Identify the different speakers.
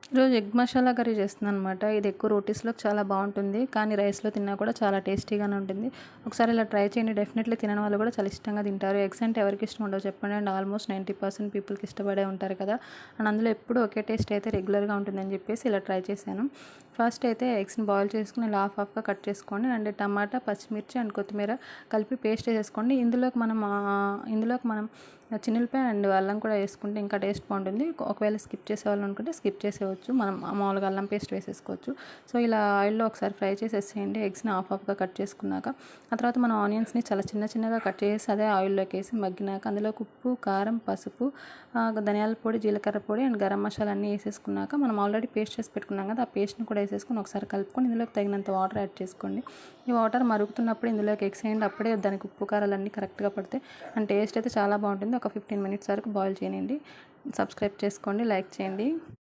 Speaker 1: ఈరోజు egg masala curry చేస్తున్నానమాట. ఇది ఎక్కువ రోటీస్‌లోకి చాలా బావుంటుంది. కానీ రైస్‌లో తిన్నా కూడా చాలా టేస్టీగానే ఉంటుంది. ఒకసారి ఇలా ట్రై చేయండి. డెఫినెట్‌లీ తినని వాళ్ళు కూడా చాలా ఇష్టంగా తింటారు. ఎగ్స్ అంటే ఎవరికి ఇష్టం ఉండవు చెప్పండి. అండ్ ఆల్మోస్ట్ 90% పీపుల్‌కి ఇష్టపడే ఉంటారు కదా! అండ్ అందులో ఎప్పుడూ ఒకే టేస్ట్ అయితే రెగ్యులర్‌గా ఉంటుందని చెప్పేసి ఇలా ట్రై చేశాను. ఫస్ట్ అయితే ఎగ్స్‌ని బాయిల్ చేసుకొని ఇలా హాఫ్‌గా కట్ చేసుకోండి. అండ్ టమాటా, పచ్చిమిర్చి అండ్ కొత్తిమీర కలిపి పేస్ట్ చేసేసుకోండి. ఇందులోకి మనం చిన్నుల్లిపాయ అండ్ అల్లం కూడా వేసుకుంటే ఇంకా టేస్ట్ బాగుంటుంది. ఒకవేళ స్కిప్ చేసేవాళ్ళు అనుకుంటే స్కిప్ చేసేయచ్చు. మనం మామూలుగా అల్లం పేస్ట్ వేసేసుకోవచ్చు. సో ఇలా ఆయిల్లో ఒకసారి ఫ్రై చేసేసేయండి. ఎగ్స్ని హాఫ్గా కట్ చేసుకున్నాక ఆ తర్వాత మనం ఆనియన్స్ని చాలా చిన్నగా కట్ చేసి అదే ఆయిల్లోకి వేసి మగ్గినాక అందులోకి ఉప్పు, కారం, పసుపు, ధనియాల పొడి, జీలకర్ర పొడి అండ్ గరం మసాలా అన్నీ వేసేసుకున్నాక మనం ఆల్రెడీ పేస్ట్ చేసి పెట్టుకున్నాం కదా, ఆ పేస్ట్ని కూడా వేసేసుకొని ఒకసారి కలుపుకొని ఇందులోకి తగినంత వాటర్ యాడ్ చేసుకోండి. ఈ వాటర్ మరుగుతున్నప్పుడు ఇందులోకి ఎగ్స్ వేయండి. అప్పుడే దానికి ఉప్పు కారాలు అన్నీ కరెక్ట్గా పడితే అండ్ టేస్ట్ అయితే చాలా బాగుంటుంది. ఒక 15 మినిట్స్ వరకు బాయిల్ చేయండి. సబ్స్క్రైబ్ చేసుకోండి, లైక్ చేయండి.